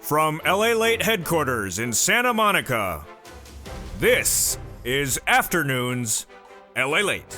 From LALATE headquarters in Santa Monica, this is Afternoons LALATE.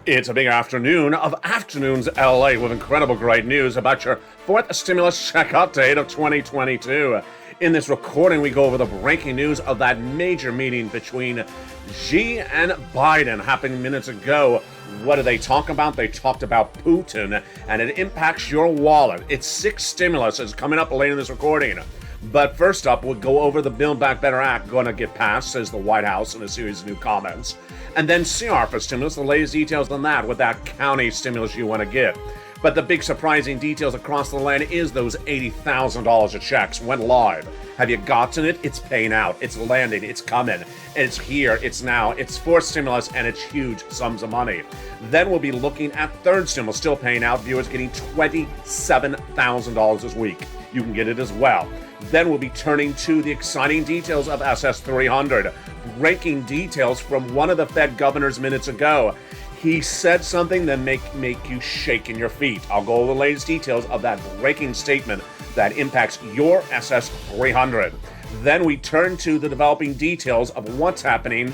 It's a big afternoon of Afternoons LA with incredible great news about your fourth stimulus check update of 2022. In this recording, we go over the breaking news of that major meeting between Xi and Biden happening minutes ago. What did they talk about? They talked about Putin, and it impacts your wallet. It's 6 stimulus is coming up later in this recording. But first up, we'll go over the Build Back Better Act going to get passed, says the White House in a series of new comments. And then CR for stimulus, the latest details on that with that county stimulus you want to get. But the big surprising details across the land is those $80,000 of checks went live. Have you gotten it? It's paying out. It's landing. It's coming. It's here. It's now. It's fourth stimulus, and it's huge sums of money. Then we'll be looking at third stimulus, still paying out. Viewers getting $27,000 this week. You can get it as well. Then we'll be turning to the exciting details of SS300. Breaking details from one of the Fed governors minutes ago. He said something that make you shake in your feet. I'll go over the latest details of that breaking statement that impacts your SS300. Then we turn to the developing details of what's happening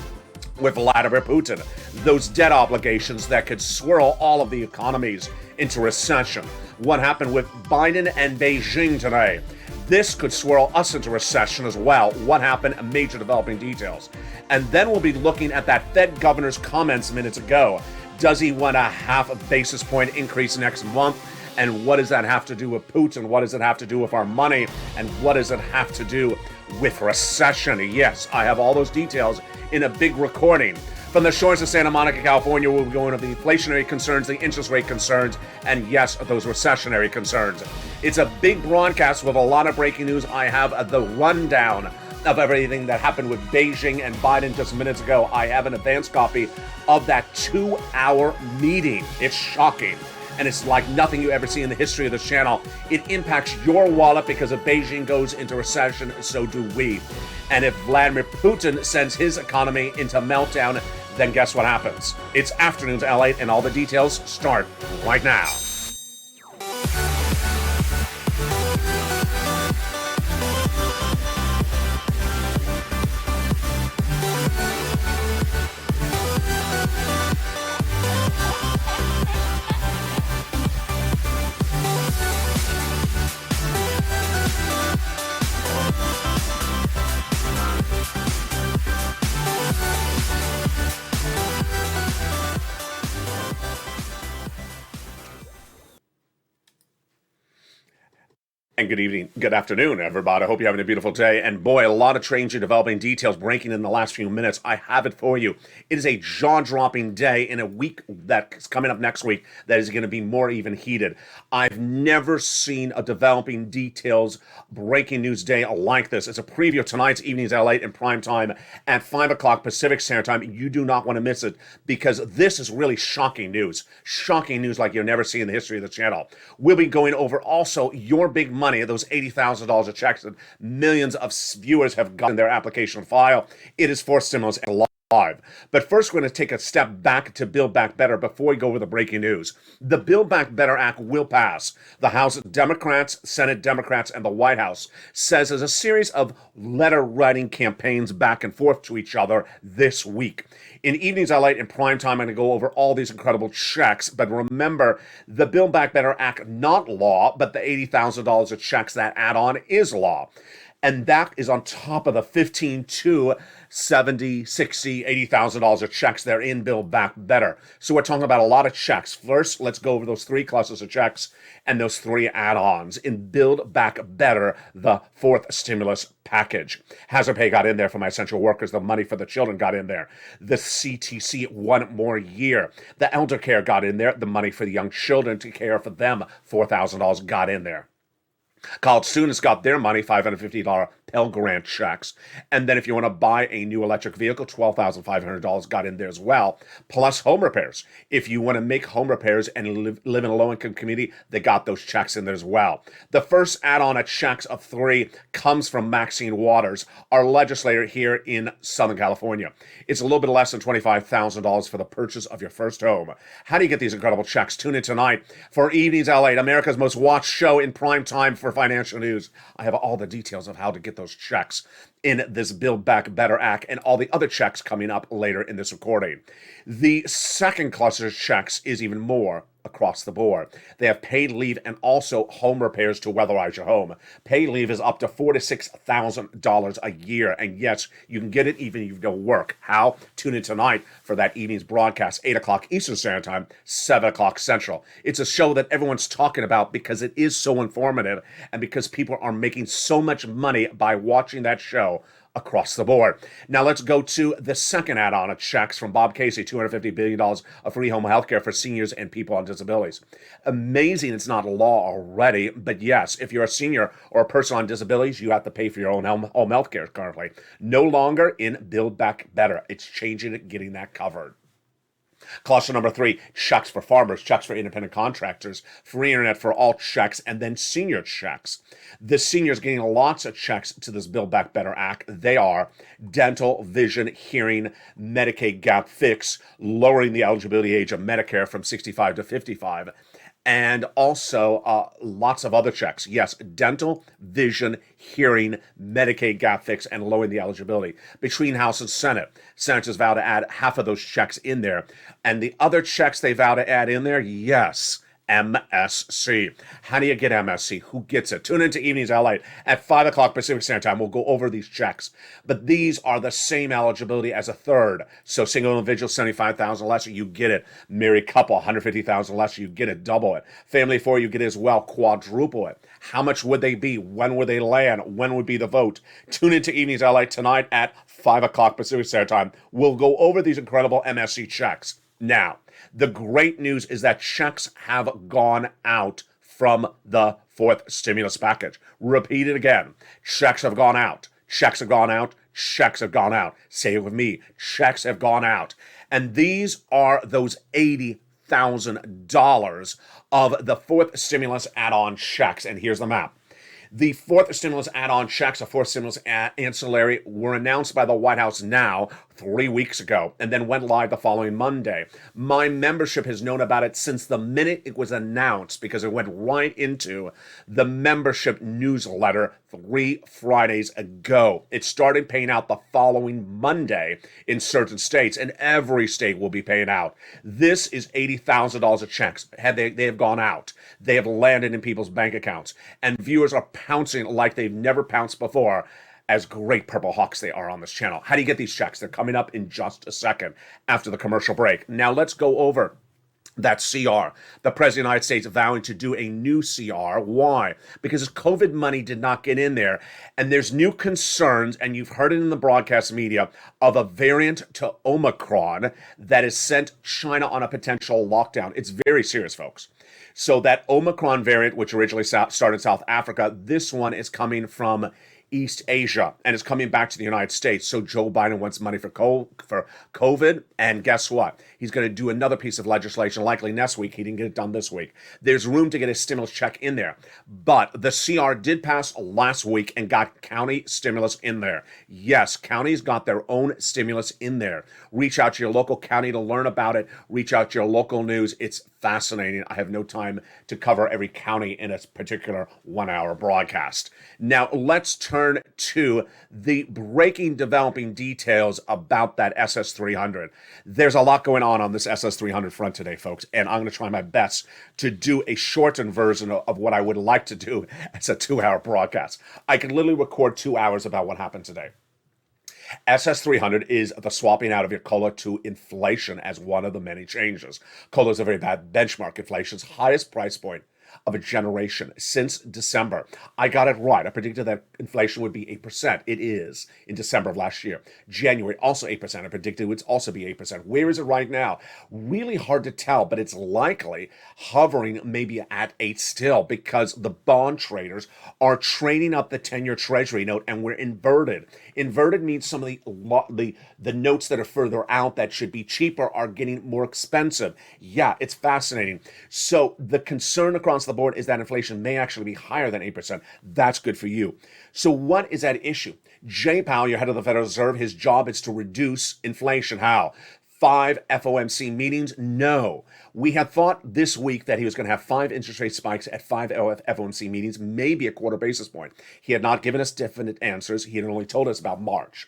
with Vladimir Putin. Those debt obligations that could swirl all of the economies into recession. What happened with Biden and Beijing today? This could swirl us into recession as well. What happened? Major developing details. And then we'll be looking at that Fed governor's comments minutes ago. Does he want a half a basis point increase next month? And what does that have to do with Putin? What does it have to do with our money? And what does it have to do with recession? Yes, I have all those details in a big recording. From the shores of Santa Monica, California, we'll be going over the inflationary concerns, the interest rate concerns, and yes, those recessionary concerns. It's a big broadcast with a lot of breaking news. I have the rundown of everything that happened with Beijing and Biden just minutes ago. I have an advanced copy of that 2-hour meeting. It's shocking. And it's like nothing you ever see in the history of this channel. It impacts your wallet because if Beijing goes into recession, so do we. And if Vladimir Putin sends his economy into meltdown, then guess what happens? It's Afternoons LA, and all the details start right now. And good evening, good afternoon, everybody. I hope you're having a beautiful day. And boy, a lot of changing, developing details breaking in the last few minutes. I have it for you. It is a jaw-dropping day in a week that's coming up next week that is going to be more even heated. I've never seen a developing details breaking news day like this. It's a preview of tonight's Evenings LA in prime time at 5 o'clock Pacific Standard Time. You do not want to miss it because this is really shocking news. Shocking news like you'll never see in the history of the channel. We'll be going over also your big money, those $80,000 of checks that millions of viewers have gotten their application file. It is for stimulus live. But first, we're going to take a step back to Build Back Better before we go over the breaking news. The Build Back Better Act will pass. The House Democrats, Senate Democrats, and the White House says there's a series of letter-writing campaigns back and forth to each other this week. In Evenings LA in prime time, I'm going to go over all these incredible checks. But remember, the Build Back Better Act, not law, but the $80,000 of checks that add on is law. And that is on top of the $15 to $70, $60, $80,000 of checks that are in Build Back Better. So we're talking about a lot of checks. First, let's go over those 3 clusters of checks and those 3 add-ons in Build Back Better, the fourth stimulus package. Hazard pay got in there for my essential workers. The money for the children got in there. The CTC 1 more year. The elder care got in there. The money for the young children to care for them, $4,000 got in there. College students got their money, $550 Pell Grant checks. And then if you want to buy a new electric vehicle, $12,500 got in there as well, plus home repairs. If you want to make home repairs and live in a low-income community, they got those checks in there as well. The first add-on at checks of 3 comes from Maxine Waters, our legislator here in Southern California. It's a little bit less than $25,000 for the purchase of your first home. How do you get these incredible checks? Tune in tonight for Evenings LA, America's most watched show in prime time for financial news. I have all the details of how to get those checks in this Build Back Better Act and all the other checks coming up later in this recording. The second cluster of checks is even more across the board. They have paid leave and also home repairs to weatherize your home. Paid leave is up to $4,000 to $6,000 a year. And yes, you can get it even if you don't work. How? Tune in tonight for that evening's broadcast, 8 o'clock Eastern Standard Time, 7 o'clock Central. It's a show that everyone's talking about because it is so informative and because people are making so much money by watching that show across the board. Now let's go to the second add-on of checks from Bob Casey, $250 billion of free home health care for seniors and people on disabilities. Amazing it's not law already, but yes, if you're a senior or a person on disabilities, you have to pay for your own home health care currently. No longer in Build Back Better. It's changing it, getting that covered. Cluster number 3, checks for farmers, checks for independent contractors, free internet for all checks, and then senior checks. The seniors getting lots of checks to this Build Back Better Act. They are dental, vision, hearing, Medicaid gap fix, lowering the eligibility age of Medicare from 65 to 55, and also lots of other checks. Yes, dental, vision, hearing, Medicaid gap fix, and lowering the eligibility. Between House and Senate, senators vow to add half of those checks in there. And the other checks they vow to add in there, yes, MSC. How do you get MSC? Who gets it? Tune into Evenings LA at 5 o'clock Pacific Standard Time. We'll go over these checks. But these are the same eligibility as a third. So single individual, $75,000 less, you get it. Married couple, $150,000 less, you get it. Double it. Family 4, you get it as well. Quadruple it. How much would they be? When would they land? When would be the vote? Tune into Evenings LA tonight at 5 o'clock Pacific Standard Time. We'll go over these incredible MSC checks. Now, the great news is that checks have gone out from the fourth stimulus package. Repeat it again. Checks have gone out. Checks have gone out. Checks have gone out. Say it with me. Checks have gone out. And these are those $80,000 of the fourth stimulus add-on checks. And here's the map. The fourth stimulus add-on checks, the fourth stimulus ancillary, were announced by the White House now 3 weeks ago and then went live the following Monday. My membership has known about it since the minute it was announced because it went right into the membership newsletter 3 Fridays ago. It started paying out the following Monday in certain states, and every state will be paying out. This is $80,000 of checks. They have gone out. They have landed in people's bank accounts, and viewers are pouncing like they've never pounced before as great Purple Hawks they are on this channel. How do you get these checks? They're coming up in just a second after the commercial break. Now let's go over that CR. The President of the United States vowing to do a new CR. Why? Because COVID money did not get in there. And there's new concerns, and you've heard it in the broadcast media, of a variant to Omicron that has sent China on a potential lockdown. It's very serious, folks. So that Omicron variant, which originally started in South Africa, this one is coming from East Asia and is coming back to the United States. So Joe Biden wants money for COVID, and guess what? He's going to do another piece of legislation likely next week. He didn't get it done this week. There's room to get a stimulus check in there. But the CR did pass last week and got county stimulus in there. Yes, counties got their own stimulus in there. Reach out to your local county to learn about it. Reach out to your local news. It's fascinating. I have no time to cover every county in a particular 1-hour broadcast. Now, let's turn to the breaking, developing details about that SS300. There's a lot going on this SS300 front today, folks, and I'm going to try my best to do a shortened version of what I would like to do as a 2-hour broadcast. I can literally record 2 hours about what happened today. SS300 is the swapping out of your COLA to inflation as one of the many changes. COLA is a very bad benchmark. Inflation's highest price point of a generation since December. I got it right. I predicted that inflation would be 8%. It is in December of last year. January, also 8%. I predicted it would also be 8%. Where is it right now? Really hard to tell, but it's likely hovering maybe at 8 still because the bond traders are trading up the 10-year Treasury note, and we're inverted. Inverted means some of the notes that are further out that should be cheaper are getting more expensive. Yeah, it's fascinating. So the concern across the board is that inflation may actually be higher than 8%. That's good for you. So what is at issue? Jay Powell, your head of the Federal Reserve, his job is to reduce inflation. How? 5 FOMC meetings? No. We had thought this week that he was going to have 5 interest rate spikes at 5 FOMC meetings, maybe a quarter basis point. He had not given us definite answers. He had only told us about March.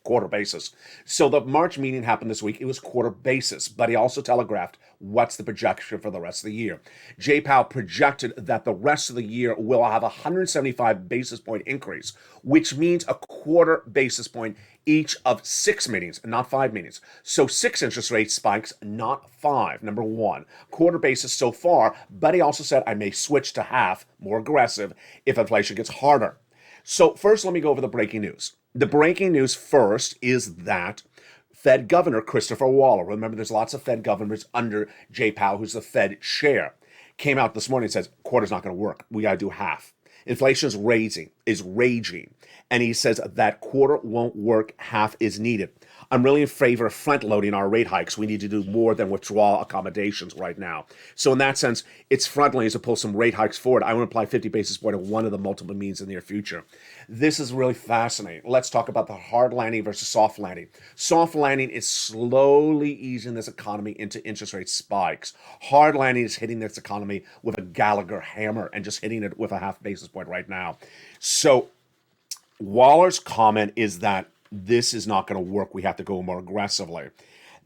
Quarter basis. So the March meeting happened this week. It was quarter basis, but he also telegraphed what's the projection for the rest of the year. Jay Powell projected that the rest of the year will have a 175 basis point increase, which means a quarter basis point each of 6 meetings, not 5 meetings. So 6 interest rate spikes, not 5, number one. Quarter basis so far, but he also said I may switch to half, more aggressive, if inflation gets harder. So first, let me go over the breaking news. The breaking news first is that Fed Governor Christopher Waller, remember there's lots of Fed governors under Jay Powell, who's the Fed chair, came out this morning and says, quarter's not going to work. We got to do half. Inflation is raging. And he says that quarter won't work, half is needed. I'm really in favor of front loading our rate hikes. We need to do more than withdrawal accommodations right now. So in that sense, it's front loading to pull some rate hikes forward. I want to apply 50 basis point of one of the multiple means in the near future. This is really fascinating. Let's talk about the hard landing versus soft landing. Soft landing is slowly easing this economy into interest rate spikes. Hard landing is hitting this economy with a Gallagher hammer and just hitting it with a half basis point right now. So Waller's comment is that this is not going to work. We have to go more aggressively.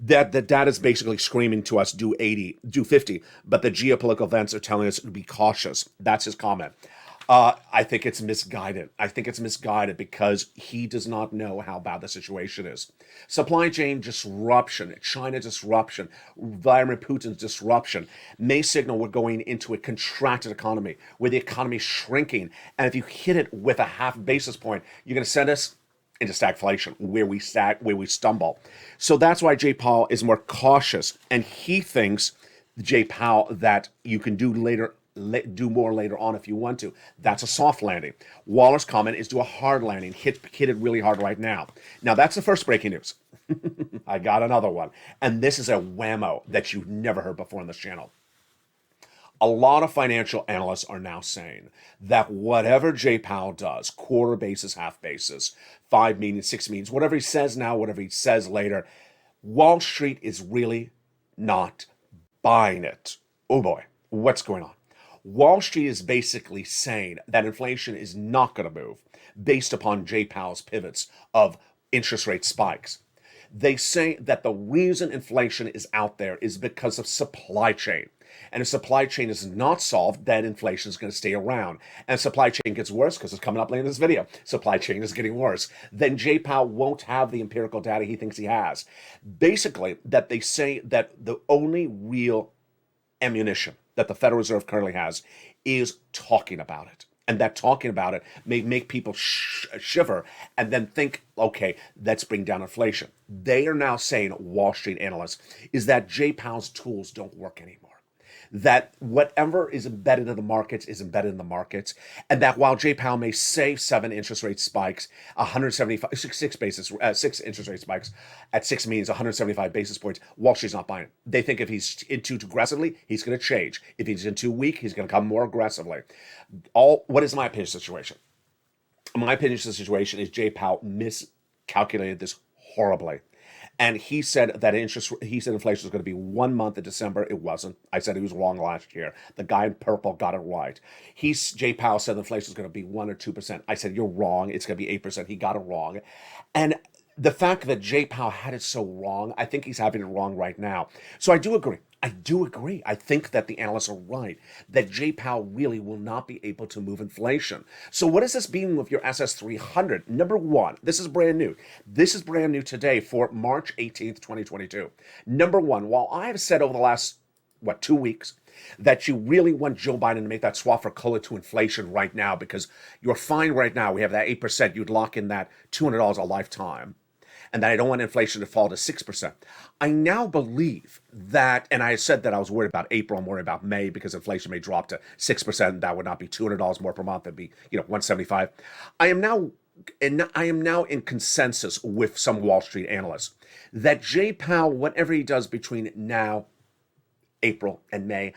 That the data is basically screaming to us, do 80, do 50, but the geopolitical events are telling us to be cautious. That's his comment. I think it's misguided. I think it's misguided because he does not know how bad the situation is. Supply chain disruption, China disruption, Vladimir Putin's disruption may signal we're going into a contracted economy where the economy is shrinking. And if you hit it with a half basis point, you're going to send us into stagflation, where we stumble. So that's why Jay Powell is more cautious, and he thinks, Jay Powell, that you can do more later on if you want to. That's a soft landing. Waller's comment is do a hard landing, hit it really hard right now. Now that's the first breaking news. I got another one, and this is a whammo that you've never heard before on this channel. A lot of financial analysts are now saying that whatever Jay Powell does, quarter basis, half basis, 5 meetings, 6 meetings, whatever he says now, whatever he says later, Wall Street is really not buying it. Oh boy, what's going on? Wall Street is basically saying that inflation is not going to move based upon Jay Powell's pivots of interest rate spikes. They say that the reason inflation is out there is because of supply chain. And if supply chain is not solved, then inflation is going to stay around. And supply chain gets worse, because it's coming up later in this video. Supply chain is getting worse. Then Jay Powell won't have the empirical data he thinks he has. Basically, that they say that the only real ammunition that the Federal Reserve currently has is talking about it. And that talking about it may make people shiver and then think, okay, let's bring down inflation. They are now saying, Wall Street analysts, is that Jay Powell's tools don't work anymore. That whatever is embedded in the markets is embedded in the markets, and that while Jay Powell may say 7 interest rate spikes, 6 interest rate spikes at 6 means 175 basis points, Wall Street's not buying it. They think if he's in too aggressively, he's going to change. If he's in too weak, he's going to come more aggressively. What is my opinion of the situation? My opinion of the situation is Jay Powell miscalculated this horribly. And he said that inflation was going to be 1 month in December. It wasn't. I said he was wrong last year. The guy in purple got it right. Jay Powell said inflation was going to be 1 or 2%. I said, you're wrong. It's going to be 8%. He got it wrong. And the fact that Jay Powell had it so wrong, I think he's having it wrong right now. So I do agree. I think that the analysts are right, that Jay Powell really will not be able to move inflation. So what does this mean with your SS300? Number one, this is brand new. This is brand new today for March 18th, 2022. Number one, while I have said over the last, 2 weeks, that you really want Joe Biden to make that swap for color to inflation right now, because you're fine right now. We have that 8%. You'd lock in that $200 a lifetime. And that I don't want inflation to fall to 6%. I now believe that, and I said that I was worried about April, I'm worried about May, because inflation may drop to 6%, and that would not be $200 more per month, it'd be, $175. I am now in consensus with some Wall Street analysts that Jay Powell, whatever he does between now, April, and May,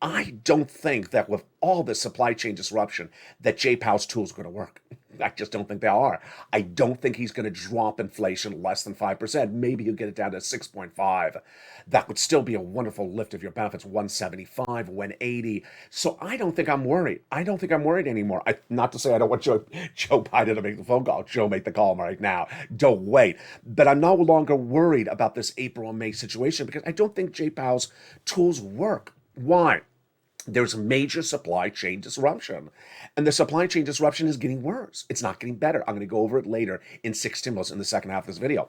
I don't think that with all the supply chain disruption that Jay Powell's tool is going to work. I just don't think they are. I don't think he's going to drop inflation less than 5%. Maybe he'll get it down to 6.5. That would still be a wonderful lift of your benefits, 175, 180. So I don't think I'm worried. I don't think I'm worried anymore. Not to say I don't want Joe Biden to make the phone call. Joe, make the call right now. Don't wait. But I'm no longer worried about this April and May situation because I don't think Jay Powell's tools work. Why? There's major supply chain disruption. And the supply chain disruption is getting worse. It's not getting better. I'm going to go over it later in 6 stimulus in the second half of this video.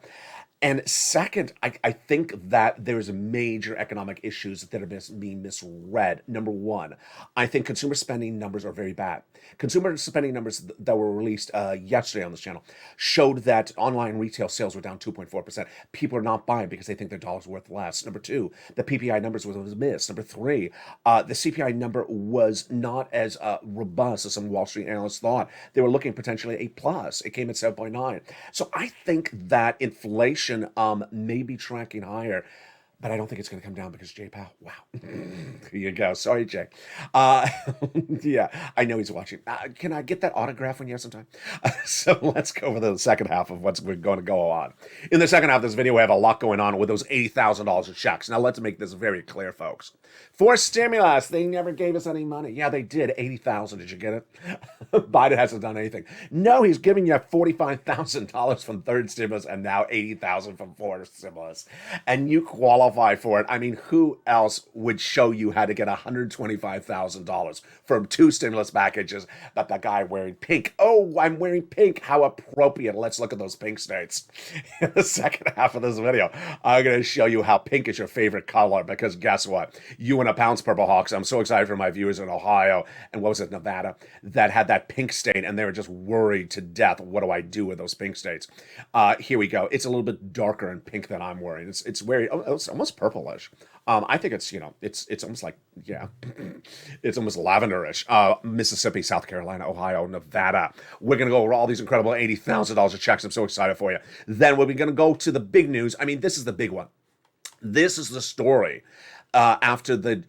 And second, I think that there's major economic issues that are being misread. Number one, I think consumer spending numbers are very bad. Consumer spending numbers that were released yesterday on this channel showed that online retail sales were down 2.4%. People are not buying because they think their dollar's worth less. Number two, the PPI numbers was missed. Number three, the CPI number was not as robust as some Wall Street analysts thought. They were looking potentially a plus. It came at 7.9. So I think that inflation may be tracking higher, but I don't think it's going to come down because Jay Powell. Wow, here you go. Sorry, Jay. Yeah, I know he's watching. Can I get that autograph when you have some time? So let's go over the second half of what's going to go on. In the second half of this video, we have a lot going on with those $80,000 of checks. Now let's make this very clear, folks. For stimulus, they never gave us any money. Yeah, they did. 80,000. Did you get it? Biden hasn't done anything. No, he's giving you $45,000 from third stimulus and now 80,000 from fourth stimulus, and you qualify for it. I mean, who else would show you how to get $125,000 from 2 stimulus packages but the guy wearing pink? Oh, I'm wearing pink. How appropriate. Let's look at those pink states. In the second half of this video, I'm going to show you how pink is your favorite color because guess what? You and a pounds Purple Hawks. I'm so excited for my viewers in Ohio and what was it, Nevada, that had that pink state and they were just worried to death. What do I do with those pink states? Here we go. It's a little bit darker in pink than I'm wearing. It's very, it's almost purplish. I think it's, it's almost like, yeah, it's almost lavenderish. Mississippi, South Carolina, Ohio, Nevada. We're going to go over all these incredible $80,000 of checks. I'm so excited for you. Then we're going to go to the big news. I mean, this is the big one. This is the story. After the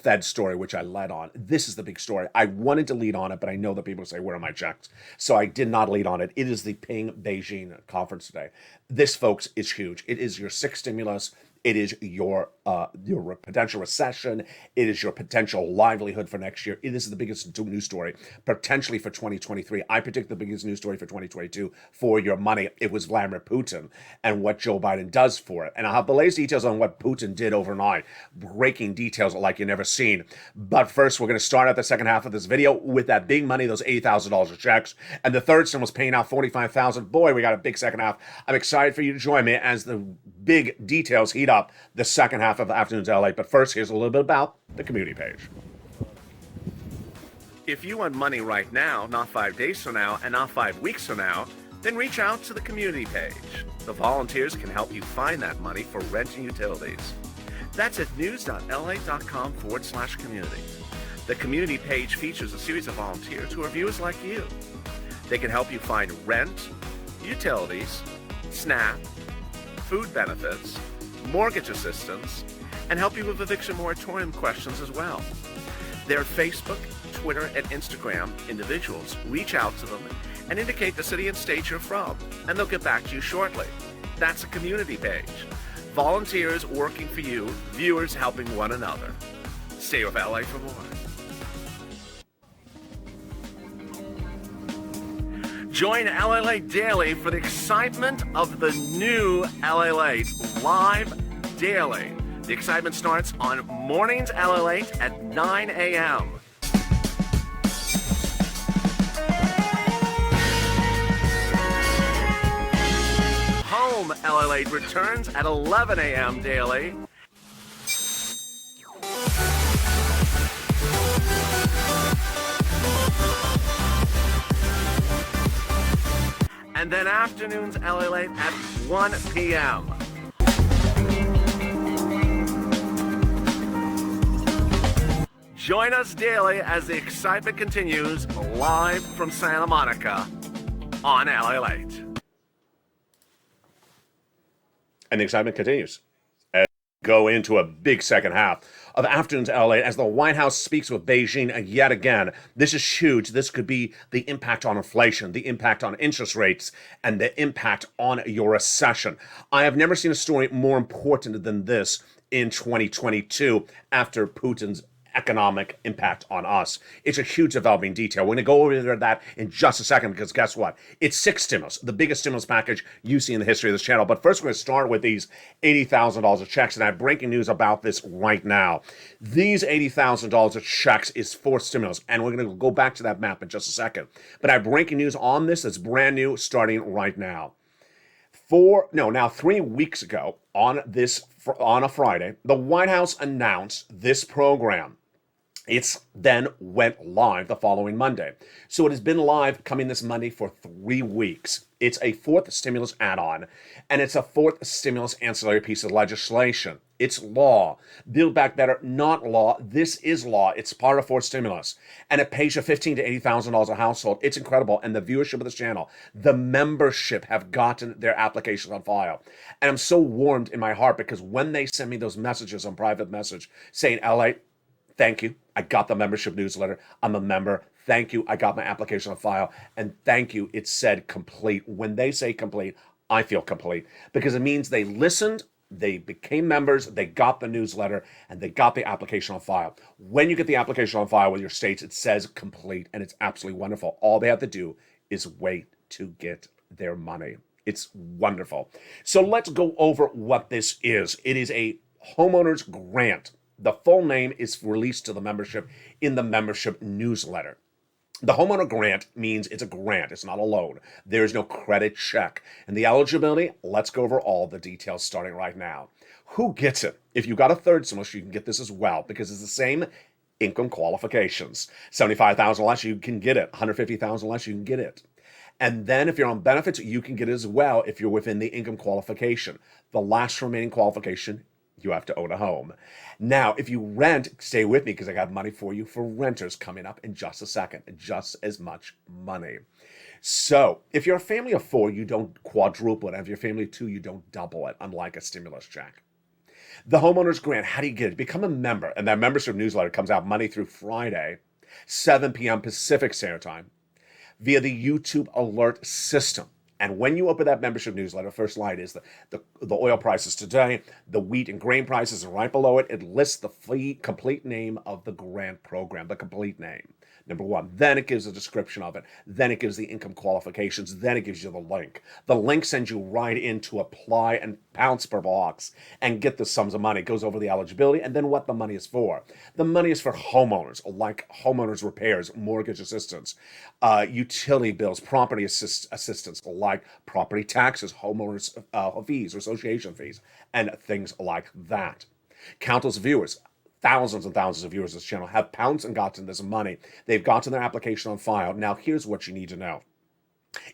Fed story, which I led on, this is the big story. I wanted to lead on it, but I know that people say, "Where are my checks?" So I did not lead on it. It is the Ping Beijing conference today. This, folks, is huge. It is your 6th stimulus. It is your potential recession. It is your potential livelihood for next year. It is the biggest news story potentially for 2023. I predict the biggest news story for 2022 for your money. It was Vladimir Putin and what Joe Biden does for it. And I'll have the latest details on what Putin did overnight. Breaking details like you've never seen. But first, we're going to start out the second half of this video with that big money, those $80,000 of checks. And the third stimulus paying out $45,000. Boy, we got a big second half. I'm excited for you to join me as the big details heat up the second half of Afternoons LALATE. But first, here's a little bit about the community page. If you want money right now, not 5 days from now, and not 5 weeks from now, then reach out to the community page. The volunteers can help you find that money for rent and utilities. That's at news.la.com/community. The community page features a series of volunteers who are viewers like you. They can help you find rent, utilities, SNAP, food benefits, mortgage assistance, and help you with eviction moratorium questions as well. Their Facebook, Twitter, and Instagram individuals reach out to them and indicate the city and state you're from, and they'll get back to you shortly. That's a community page. Volunteers working for you, viewers helping one another. Stay with LA for more. Join LALATE Daily for the excitement of the new LALATE live daily. The excitement starts on mornings LALATE at 9 a.m. Home LALATE returns at 11 a.m. daily. And then afternoons LALATE at 1 p.m. Join us daily as the excitement continues live from Santa Monica on LALATE. And the excitement continues as we go into a big second half of Afternoons LA as the White House speaks with Beijing yet again. This is huge. This could be the impact on inflation, the impact on interest rates, and the impact on your recession. I have never seen a story more important than this in 2022 after Putin's economic impact on us. It's a huge developing detail. We're going to go over that in just a second because guess what? It's 6 stimulus, the biggest stimulus package you see in the history of this channel. But first, we're going to start with these $80,000 of checks, and I have breaking news about this right now. These $80,000 of checks is for stimulus, and we're going to go back to that map in just a second. But I have breaking news on this that's brand new starting right now. 3 weeks ago on a Friday, the White House announced this program. It's then went live the following Monday. So it has been live coming this Monday for 3 weeks. It's a fourth stimulus add-on, and it's a fourth stimulus ancillary piece of legislation. It's law. Build Back Better, not law. This is law. It's part of fourth stimulus, and it pays you $15,000 to $80,000 a household. It's incredible, and the viewership of this channel, the membership have gotten their applications on file, and I'm so warmed in my heart because when they send me those messages on private message saying, "LA, thank you. I got the membership newsletter. I'm a member. Thank you. I got my application on file. And thank you. It said complete." When they say complete, I feel complete because it means they listened, they became members, they got the newsletter, and they got the application on file. When you get the application on file with your states, it says complete, and it's absolutely wonderful. All they have to do is wait to get their money. It's wonderful. So let's go over what this is. It is a homeowner's grant. The full name is released to the membership in the membership newsletter. The homeowner grant means it's a grant. It's not a loan. There's no credit check. And the eligibility, let's go over all the details starting right now. Who gets it? If you got a third stimulus, you can get this as well because it's the same income qualifications. $75,000 less, you can get it. $150,000 less, you can get it. And then if you're on benefits, you can get it as well if you're within the income qualification. The last remaining qualification, you have to own a home. Now, if you rent, stay with me because I got money for you for renters coming up in just a second. Just as much money. So, if you're a family of 4, you don't quadruple it. If you're a family of 2, you don't double it, unlike a stimulus check. The homeowner's grant, how do you get it? Become a member, and that membership newsletter comes out Monday through Friday, 7 p.m. Pacific Standard Time, via the YouTube alert system. And when you open that membership newsletter, first line is the oil prices today, the wheat and grain prices, and right below it, it lists the complete name of the grant program, the complete name. Number 1. Then it gives a description of it. Then it gives the income qualifications. Then it gives you the link. The link sends you right in to apply and pounce per box and get the sums of money. It goes over the eligibility and then what the money is for. The money is for homeowners, like homeowners repairs, mortgage assistance, utility bills, property assistance, like property taxes, homeowners fees, or association fees, and things like that. Countless viewers, thousands and thousands of viewers of this channel have pounced and gotten this money. They've gotten their application on file. Now, here's what you need to know.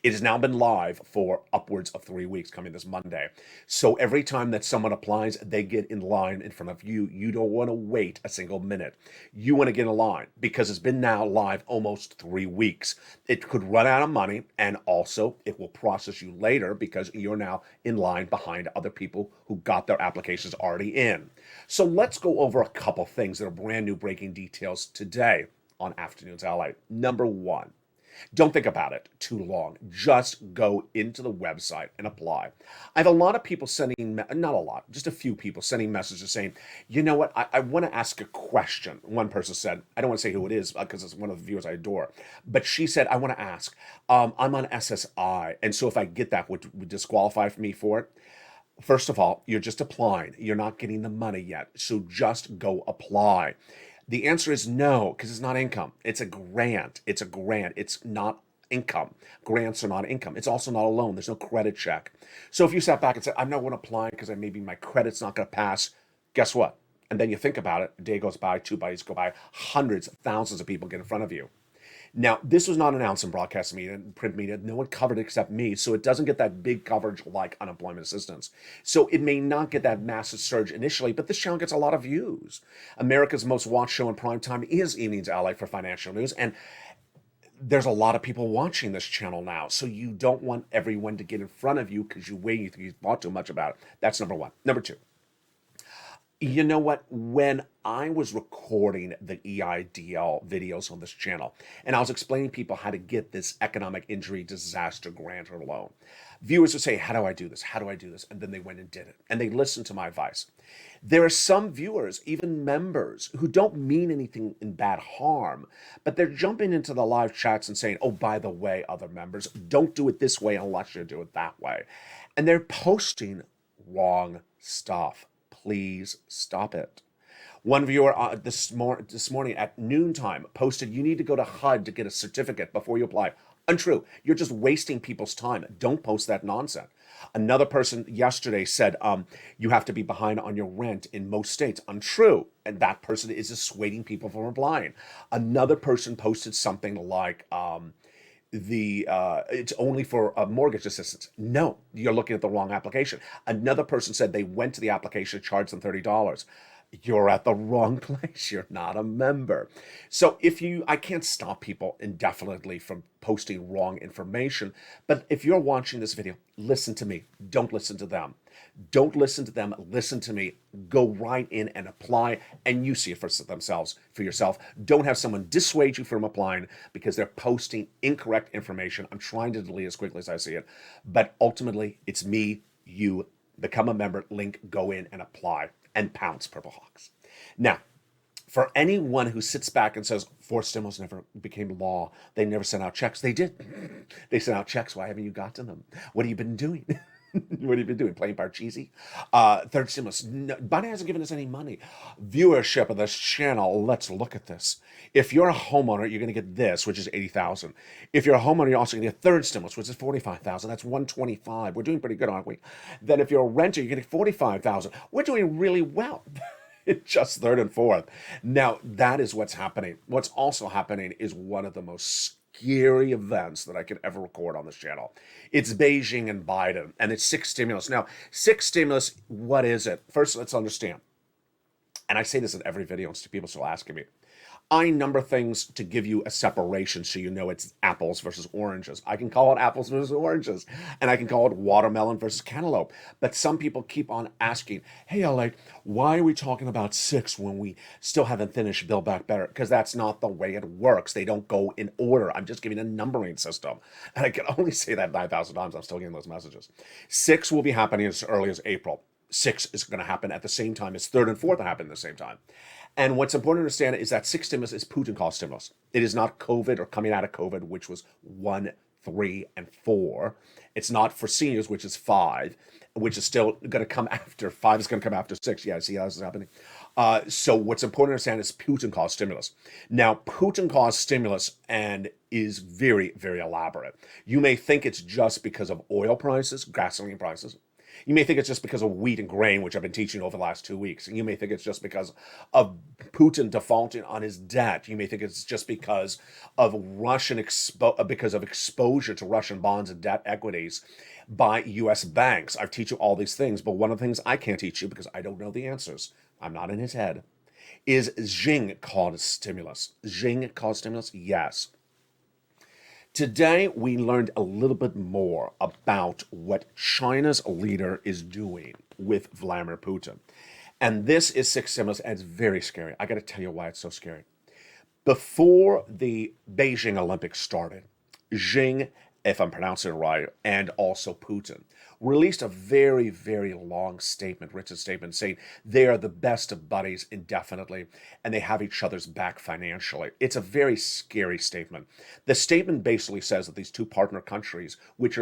It has now been live for upwards of 3 weeks, coming this Monday. So every time that someone applies, they get in line in front of you. You don't want to wait a single minute. You want to get in line because it's been now live almost 3 weeks. It could run out of money, and also it will process you later because you're now in line behind other people who got their applications already in. So let's go over a couple things that are brand new breaking details today on Afternoons LA. Number 1. Don't think about it too long. Just go into the website and apply. I have a lot of people sending, not a lot, just a few people sending messages saying, you know what, I want to ask a question. One person said, I don't want to say who it is because it's one of the viewers I adore, but she said, I want to ask, I'm on SSI, and so if I get that, would disqualify me for it? First of all, you're just applying. You're not getting the money yet, so just go apply. The answer is no, because it's not income. It's a grant. It's a grant. It's not income. Grants are not income. It's also not a loan. There's no credit check. So if you sat back and said, I'm not going to apply because maybe my credit's not going to pass, guess what? And then you think about it, a day goes by, 2 days go by, hundreds, thousands of people get in front of you. Now, this was not announced in broadcast media and print media. No one covered it except me, so it doesn't get that big coverage like unemployment assistance. So it may not get that massive surge initially, but this channel gets a lot of views. America's most watched show in prime time is Evenings LA for financial news, and there's a lot of people watching this channel now, so you don't want everyone to get in front of you because you thought too much about it. That's number 1. Number 2. You know what? When I was recording the EIDL videos on this channel, and I was explaining people how to get this economic injury disaster grant or loan, viewers would say, how do I do this? How do I do this? And then they went and did it. And they listened to my advice. There are some viewers, even members, who don't mean anything in bad harm, but they're jumping into the live chats and saying, oh, by the way, other members, don't do it this way unless you do it that way. And they're posting wrong stuff. Please stop it. One viewer this morning at noontime posted, you need to go to HUD to get a certificate before you apply. Untrue. You're just wasting people's time. Don't post that nonsense. Another person yesterday said, you have to be behind on your rent in most states. Untrue. And that person is dissuading people from applying. Another person posted something like, it's only for mortgage assistance. No, you're looking at the wrong application. Another person said they went to the application, charged them $30. You're at the wrong place. You're not a member. So I can't stop people indefinitely from posting wrong information. But if you're watching this video, listen to me. Don't listen to them. Don't listen to them. Listen to me. Go right in and apply, and you see it for yourself. Don't have someone dissuade you from applying because they're posting incorrect information. I'm trying to delete as quickly as I see it. But ultimately, it's me, you, become a member, link, go in and apply. And pounce, Purple Hawks. Now, for anyone who sits back and says, forced stimulus never became law, they never sent out checks. They did. They sent out checks. Why haven't you gotten them? What have you been doing? What have you been doing? Playing Parcheesi? Third stimulus. No, Biden hasn't given us any money. Viewership of this channel. Let's look at this. If you're a homeowner, you're going to get this, which is $80,000. If you're a homeowner, you're also going to get third stimulus, which is $45,000. That's $125,000. We're doing pretty good, aren't we? Then if you're a renter, you're getting $45,000. We're doing really well. Just third and fourth. Now, that is what's happening. What's also happening is one of the most scary events that I could ever record on this channel. It's Beijing and Biden, and it's six stimulus. Now, six stimulus, what is it? First, let's understand. And I say this in every video, and people still asking me. I number things to give you a separation so you know it's apples versus oranges. I can call it apples versus oranges, and I can call it watermelon versus cantaloupe. But some people keep on asking, hey, LA, why are we talking about six when we still haven't finished Build Back Better? Because that's not the way it works. They don't go in order. I'm just giving a numbering system. And I can only say that 9,000 times. I'm still getting those messages. Six will be happening as early as April. Six is going to happen at the same time as third and fourth will happen at the same time. And what's important to understand is that six stimulus is Putin caused stimulus. It is not COVID or coming out of COVID, which was 1, 3, and 4. It's not for seniors, which is 5, which is still going to come after. 5 is going to come after 6. Yeah, see how this is happening? So what's important to understand is Putin caused stimulus. Now, Putin caused stimulus and is very, very elaborate. You may think it's just because of oil prices, gasoline prices. You may think it's just because of wheat and grain, which I've been teaching over the last 2 weeks. And you may think it's just because of Putin defaulting on his debt. You may think it's just because of exposure to Russian bonds and debt equities by U.S. banks. I've teach you all these things, but one of the things I can't teach you because I don't know the answers, I'm not in his head, is Xing caused stimulus. Xing caused stimulus? Yes. Today, we learned a little bit more about what China's leader is doing with Vladimir Putin. And this is six stimulus, and it's very scary. I got to tell you why it's so scary. Before the Beijing Olympics started, Xing, if I'm pronouncing it right, and also Putin, released a very, very long statement, written statement, saying they are the best of buddies indefinitely, and they have each other's back financially. It's a very scary statement. The statement basically says that these two partner countries, which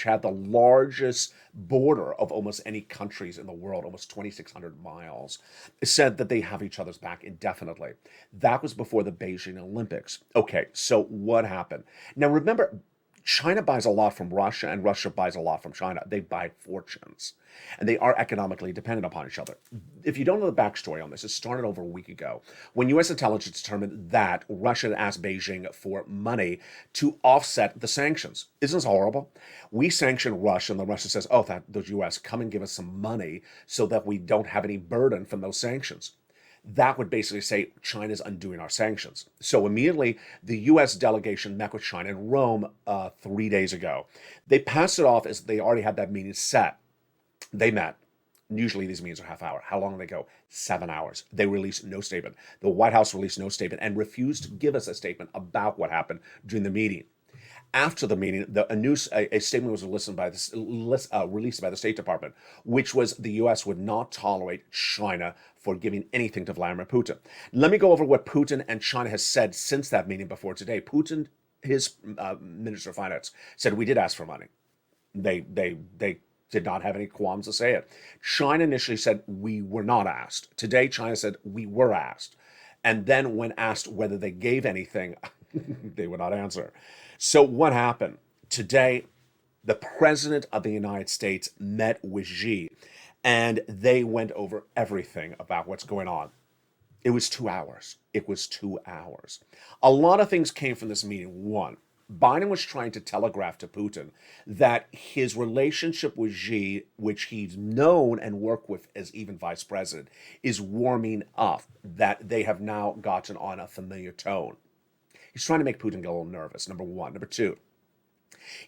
have the largest border of almost any countries in the world, almost 2,600 miles, said that they have each other's back indefinitely. That was before the Beijing Olympics. Okay, so what happened? Now remember, China buys a lot from Russia, and Russia buys a lot from China. They buy fortunes, and they are economically dependent upon each other. If you don't know the backstory on this, it started over a week ago when U.S. intelligence determined that Russia had asked Beijing for money to offset the sanctions. Isn't this horrible? We sanction Russia, and the Russia says, oh, the U.S., come and give us some money so that we don't have any burden from those sanctions. That would basically say China's undoing our sanctions. So immediately, the U.S. delegation met with China in Rome 3 days ago. They passed it off as they already had that meeting set. They met. Usually these meetings are half hour. How long do they go? 7 hours. They released no statement. The White House released no statement and refused to give us a statement about what happened during the meeting. After the meeting, a statement was released by the State Department, which was the U.S. would not tolerate China for giving anything to Vladimir Putin. Let me go over what Putin and China has said since that meeting before today. Putin, his Minister of Finance, said we did ask for money. They did not have any qualms to say it. China initially said we were not asked. Today, China said we were asked. And then when asked whether they gave anything, they would not answer. So what happened? Today, the President of the United States met with Xi, and they went over everything about what's going on. It was 2 hours. It was 2 hours. A lot of things came from this meeting. One, Biden was trying to telegraph to Putin that his relationship with Xi, which he's known and worked with as even vice president, is warming up, that they have now gotten on a familiar tone. He's trying to make Putin get a little nervous, number one. Number two,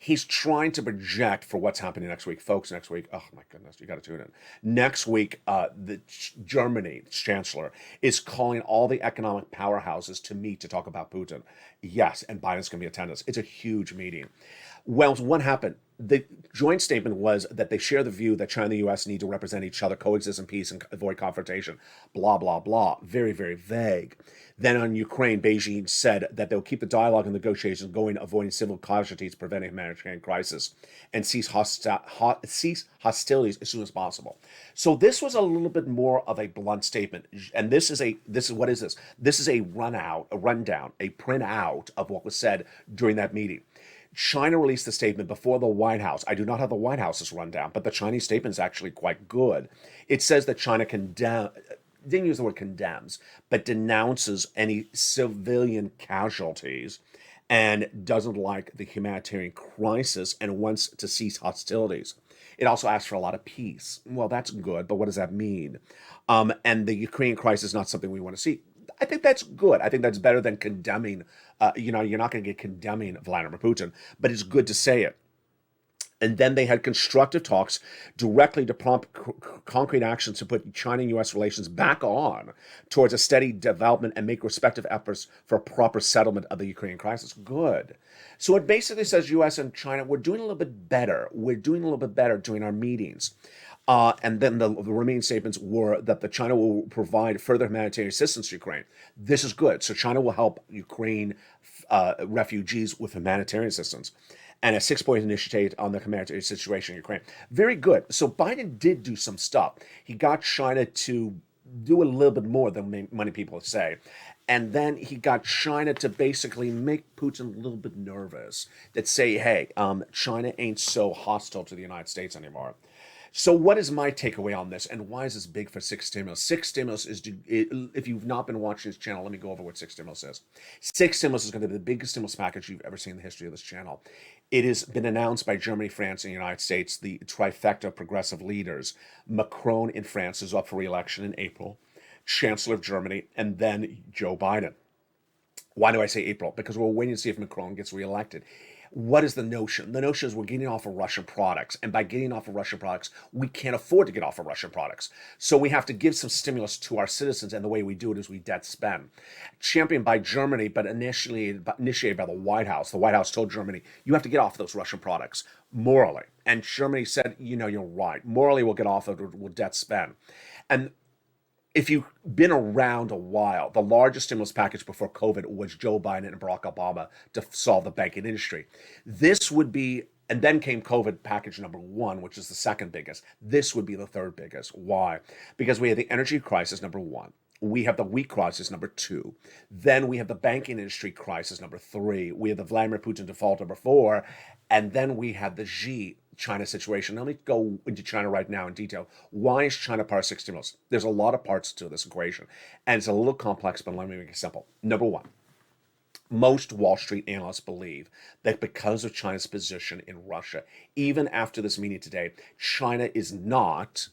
he's trying to project for what's happening next week. Folks, next week, oh my goodness, you got to tune in. Next week, Germany chancellor is calling all the economic powerhouses to meet to talk about Putin. Yes, and Biden's going to be attendance. It's a huge meeting. Well, what happened? The joint statement was that they share the view that China and the U.S. need to represent each other, coexist in peace, and avoid confrontation. Blah, blah, blah. Very, very vague. Then on Ukraine, Beijing said that they'll keep the dialogue and negotiations going, avoiding civil casualties, preventing humanitarian crisis, and cease hostilities as soon as possible. So this was a little bit more of a blunt statement. And this is what is this? This is a rundown, a printout of what was said during that meeting. China released a statement before the White House. I do not have the White House's rundown, but the Chinese statement is actually quite good. It says that China didn't use the word condemns, but denounces any civilian casualties and doesn't like the humanitarian crisis and wants to cease hostilities. It also asks for a lot of peace. Well, that's good, but what does that mean? And the Ukrainian crisis is not something we want to see. I think that's good. I think that's better than condemning. You're not going to get condemning Vladimir Putin, but it's good to say it. And then they had constructive talks directly to prompt concrete actions to put China and U.S. relations back on towards a steady development and make respective efforts for a proper settlement of the Ukrainian crisis. Good. So it basically says U.S. and China, we're doing a little bit better. We're doing a little bit better during our meetings. And then the remaining statements were that the China will provide further humanitarian assistance to Ukraine. This is good. So China will help Ukraine refugees with humanitarian assistance and a 6-point initiative on the humanitarian situation in Ukraine. Very good. So Biden did do some stuff. He got China to do a little bit more than many people say. And then he got China to basically make Putin a little bit nervous, that say, hey, China ain't so hostile to the United States anymore. So what is my takeaway on this, and why is this big for Six Stimulus? Six Stimulus is, if you've not been watching this channel, let me go over what Six Stimulus is. Six Stimulus is going to be the biggest stimulus package you've ever seen in the history of this channel. It has been announced by Germany, France, and the United States, the trifecta of progressive leaders. Macron in France is up for re-election in April, Chancellor of Germany, and then Joe Biden. Why do I say April? Because we're waiting to see if Macron gets re-elected. What is the notion? The notion is we're getting off of Russian products. And by getting off of Russian products, we can't afford to get off of Russian products. So we have to give some stimulus to our citizens. And the way we do it is we debt spend. Championed by Germany, but initiated by the White House. The White House told Germany, you have to get off those Russian products morally. And Germany said, you're right. Morally, we'll get off of it. We'll debt spend. And if you've been around a while, the largest stimulus package before COVID was Joe Biden and Barack Obama to solve the banking industry. This would be, and then came COVID package number one, which is the second biggest. This would be the third biggest. Why? Because we have the energy crisis, number one. We have the wheat crisis, number two. Then we have the banking industry crisis, number three. We have the Vladimir Putin default, number four. And then we have the Xi China situation. Let me go into China right now in detail. Why is China part of Six Stimulus? There's a lot of parts to this equation, and it's a little complex, but let me make it simple. Number one, most Wall Street analysts believe that because of China's position in Russia, even after this meeting today, China is not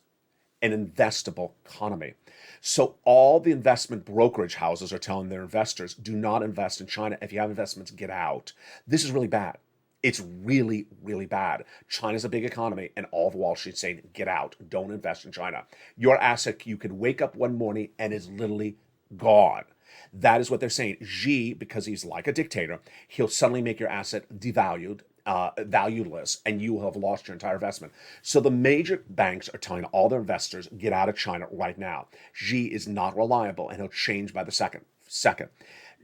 an investable economy. So all the investment brokerage houses are telling their investors, do not invest in China. If you have investments, get out. This is really bad. It's really, really bad. China's a big economy, and all of Wall Street's saying, get out, don't invest in China. Your asset, you could wake up one morning and is literally gone. That is what they're saying. Xi, because he's like a dictator, he'll suddenly make your asset devalued, valueless, and you will have lost your entire investment. So the major banks are telling all their investors, get out of China right now. Xi is not reliable, and he'll change by the second.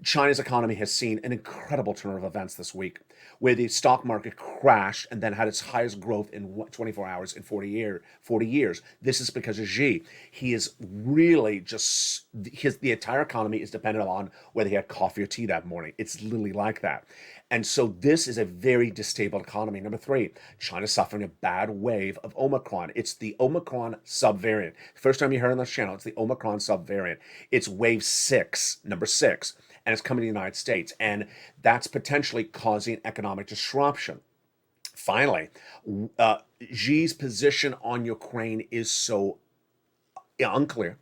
China's economy has seen an incredible turn of events this week, where the stock market crashed and then had its highest growth in 24 hours in 40 years. This is because of Xi. He is really just the entire economy is dependent on whether he had coffee or tea that morning. It's literally like that. And so this is a very destable economy. Number three, China's suffering a bad wave of Omicron. It's the Omicron subvariant. First time you heard on this channel, it's the Omicron subvariant. It's wave 6, number 6, and it's coming to the United States. And that's potentially causing economic disruption. Finally, Xi's position on Ukraine is so unclear.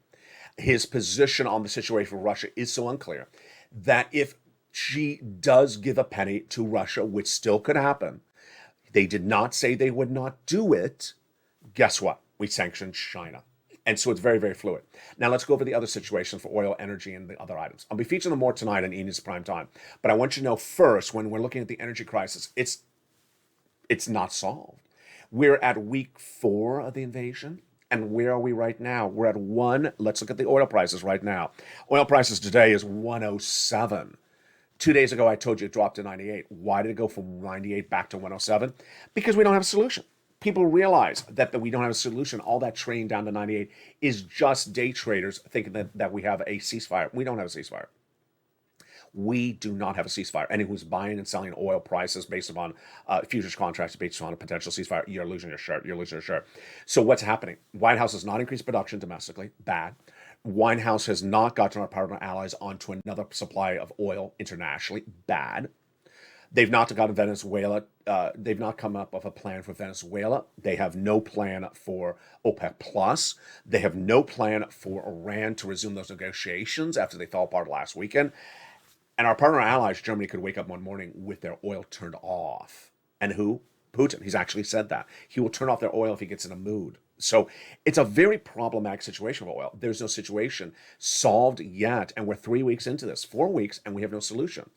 His position on the situation for Russia is so unclear that if Xi does give a penny to Russia, which still could happen, they did not say they would not do it. Guess what? We sanctioned China. And so it's very, very fluid. Now let's go over the other situation for oil, energy, and the other items. I'll be featuring them more tonight on Enid's Prime Time. But I want you to know first, when we're looking at the energy crisis, it's not solved. We're at week 4 of the invasion. And where are we right now? We're at 1. Let's look at the oil prices right now. Oil prices today is 107. 2 days ago, I told you it dropped to 98. Why did it go from 98 back to 107? Because we don't have a solution. People realize that we don't have a solution. All that trading down to 98 is just day traders thinking that we have a ceasefire. We don't have a ceasefire. We do not have a ceasefire. Anyone who's buying and selling oil prices based upon futures contracts based on a potential ceasefire, you're losing your shirt. You're losing your shirt. So what's happening? White House has not increased production domestically. Bad. White House has not gotten our partner allies onto another supply of oil internationally. Bad. They've not gotten Venezuela. They've not come up with a plan for Venezuela. They have no plan for OPEC Plus. They have no plan for Iran to resume those negotiations after they fell apart last weekend. And our partner allies, Germany, could wake up one morning with their oil turned off. And who? Putin. He's actually said that. He will turn off their oil if he gets in a mood. So it's a very problematic situation for oil. There's no situation solved yet. And we're 3 weeks into this, 4 weeks, and we have no solution.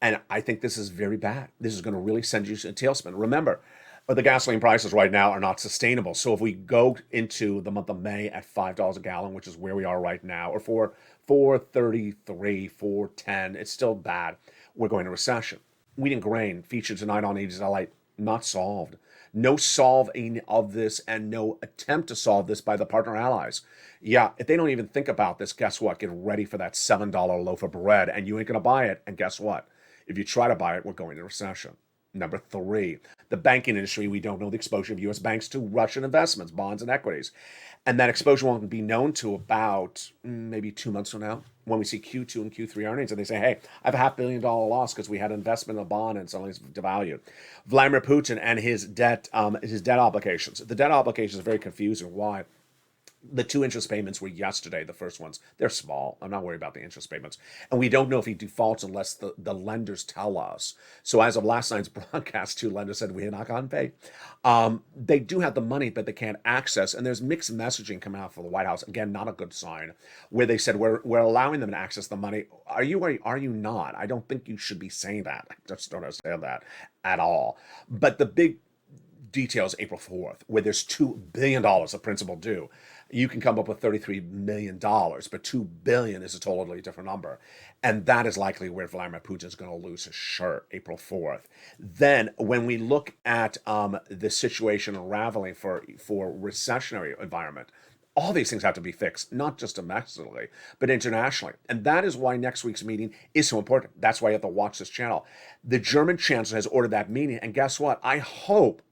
And I think this is very bad. This is going to really send you to a tailspin. Remember, the gasoline prices right now are not sustainable. So if we go into the month of May at $5 a gallon, which is where we are right now, or for $4.33, $4.10, it's still bad. We're going to recession. Wheat and grain featured tonight on Enid's LALATE, not solved. No solving of this and no attempt to solve this by the partner allies. Yeah, if they don't even think about this, guess what? Get ready for that $7 loaf of bread, and you ain't going to buy it. And guess what? If you try to buy it, we're going into recession. Number 3, the banking industry. We don't know the exposure of U.S. banks to Russian investments, bonds, and equities. And that exposure won't be known to about maybe 2 months from now when we see Q2 and Q3 earnings. And they say, hey, I have a $500 million loss because we had an investment in a bond and suddenly it's devalued. Vladimir Putin and his debt obligations. The debt obligations are very confusing. Why? The 2 interest payments were yesterday, the first ones. They're small. I'm not worried about the interest payments. And we don't know if he defaults unless the lenders tell us. So as of last night's broadcast, 2 lenders said we had not gotten paid. They do have the money, but they can't access. And there's mixed messaging coming out from the White House. Again, not a good sign, where they said we're allowing them to access the money. Are you or are you not? I don't think you should be saying that. I just don't understand that at all. But the big details April 4th, where there's $2 billion of principal due. You can come up with $33 million, but $2 billion is a totally different number. And that is likely where Vladimir Putin is going to lose his shirt April 4th. Then when we look at the situation unraveling for recessionary environment, all these things have to be fixed, not just domestically, but internationally. And that is why next week's meeting is so important. That's why you have to watch this channel. The German chancellor has ordered that meeting. And guess what? I hope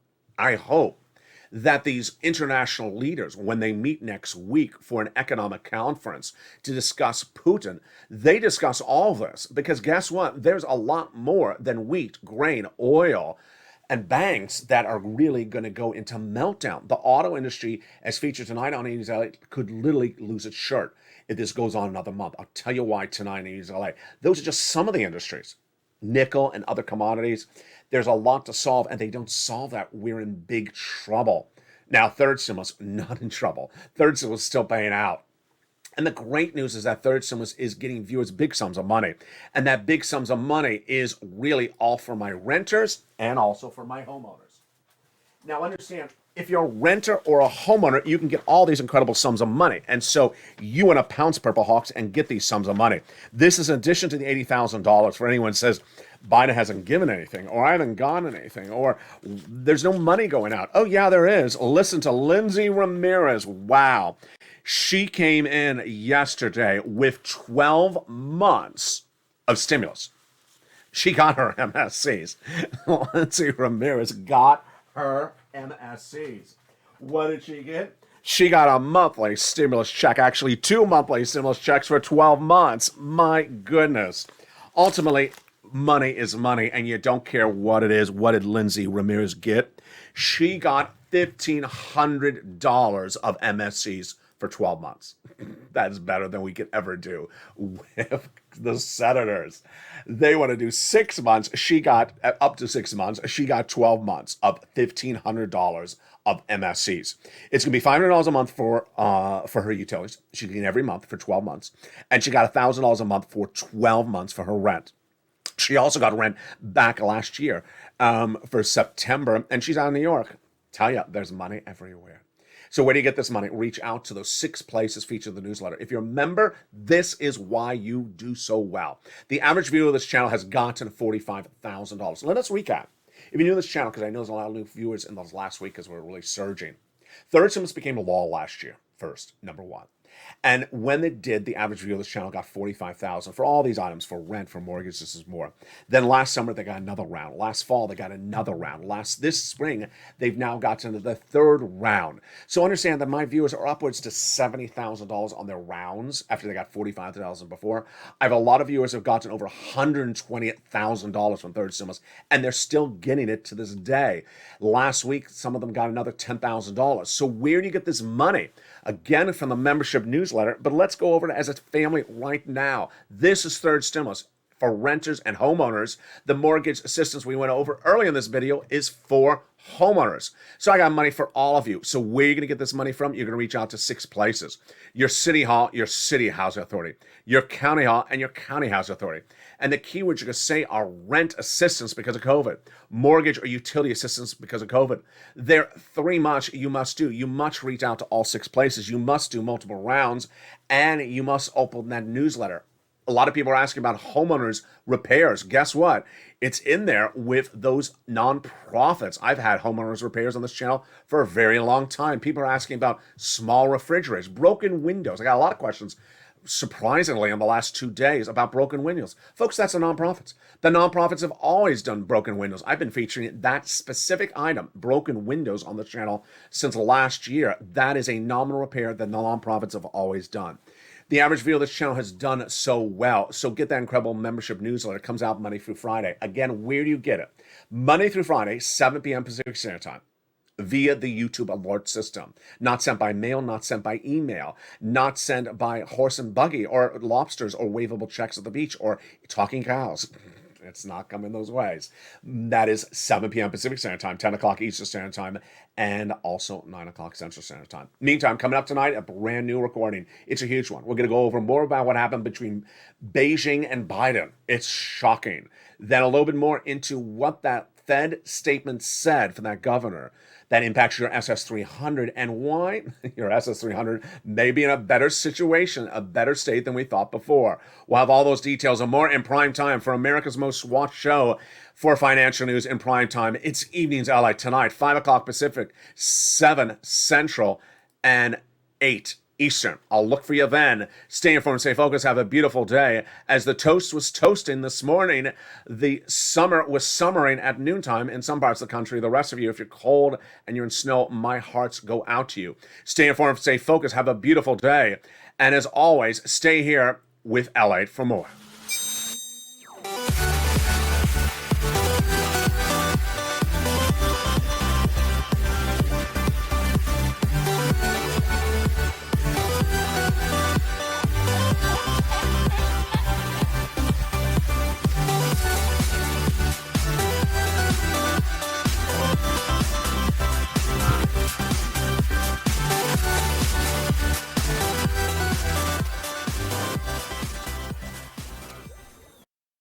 that these international leaders, when they meet next week for an economic conference to discuss Putin, they discuss all this. Because guess what? There's a lot more than wheat, grain, oil, and banks that are really going to go into meltdown. The auto industry, as featured tonight on Enid's LALATE, could literally lose its shirt if this goes on another month. I'll tell you why tonight on Enid's LALATE. Those are just some of the industries. Nickel and other commodities, There's a lot to solve, and they don't solve that, we're in big trouble. Now, third stimulus, not in trouble. Third stimulus still paying out. And the great news is that third stimulus is getting viewers big sums of money. And that big sums of money is really all for my renters and also for my homeowners. Now, understand, if you're a renter or a homeowner, you can get all these incredible sums of money. And so you want to pounce Purple Hawks and get these sums of money. This is in addition to the $80,000 for anyone who says Biden hasn't given anything, or I haven't gotten anything, or there's no money going out. Oh, yeah, there is. Listen to Lindsay Ramirez. Wow. She came in yesterday with 12 months of stimulus. She got her MSCs. Lindsay Ramirez got her MSCs. What did she get? She got a monthly stimulus check, actually 2 monthly stimulus checks for 12 months. My goodness. Ultimately, money is money, and you don't care what it is. What did Lindsay Ramirez get? She got $1,500 of MSCs for 12 months. That's better than we could ever do with the senators. They want to do 6 months. She got up to 6 months. She got 12 months of $1,500 of MSCs. It's going to be $500 a month for her utilities. She's getting every month for 12 months. And she got $1,000 a month for 12 months for her rent. She also got rent back last year for September, and she's out in New York. Tell you, there's money everywhere. So where do you get this money? Reach out to those 6 places featured in the newsletter. If you're a member, this is why you do so well. The average viewer of this channel has gotten $45,000. Let us recap. If you're new to this channel, because I know there's a lot of new viewers in those last week because we're really surging. Third stimulus became a law last year, first, number one. And when it did, the average viewer of this channel got $45,000 for all these items, for rent, for mortgage, this is more. Then last summer, they got another round. Last fall, they got another round. This spring, they've now gotten to the third round. So understand that my viewers are upwards to $70,000 on their rounds after they got $45,000 before. I have a lot of viewers who have gotten over $128,000 from third stimulus, and they're still getting it to this day. Last week, some of them got another $10,000. So where do you get this money? Again, from the membership newsletter, but let's go over it as a family right now. This is third stimulus for renters and homeowners. The mortgage assistance we went over early in this video is for homeowners. So I got money for all of you. So where are you going to get this money from? You're going to reach out to 6 places. Your city hall, your city housing authority, your county hall, and your county housing authority. And the keywords you're going to say are rent assistance because of COVID, mortgage or utility assistance because of COVID. There are 3 much you must do. You must reach out to all 6 places. You must do multiple rounds, and you must open that newsletter. A lot of people are asking about homeowners repairs. Guess what? It's in there with those nonprofits. I've had homeowners repairs on this channel for a very long time. People are asking about small refrigerators, broken windows. I got a lot of questions, surprisingly, in the last 2 days about broken windows. Folks, that's the nonprofits. The nonprofits have always done broken windows. I've been featuring that specific item, broken windows, on the channel since last year. That is a nominal repair that the nonprofits have always done. The average viewer of this channel has done so well. So get that incredible membership newsletter. It comes out Monday through Friday. Again, where do you get it? Monday through Friday, 7 p.m. Pacific Standard Time, via the YouTube alert system. Not sent by mail, not sent by email, not sent by horse and buggy or lobsters or waveable checks at the beach or talking cows. It's not coming those ways. That is 7 p.m. Pacific Standard Time, 10 o'clock Eastern Standard Time, and also 9 o'clock Central Standard Time. Meantime, coming up tonight, a brand new recording. It's a huge one. We're going to go over more about what happened between Beijing and Biden. It's shocking. Then a little bit more into what that Fed statement said from that governor that impacts your SS300 and why your SS300 may be in a better situation, a better state than we thought before. We'll have all those details and more in prime time for America's most watched show for financial news in prime time. It's Evenings LA tonight, 5 o'clock Pacific, 7 Central, and 8 Eastern. I'll look for you then. Stay informed, stay focused, have a beautiful day. As the toast was toasting this morning, the summer was summering at noontime in some parts of the country. The rest of you, if you're cold and you're in snow, my hearts go out to you. Stay informed, stay focused, have a beautiful day. And as always, stay here with LALATE for more.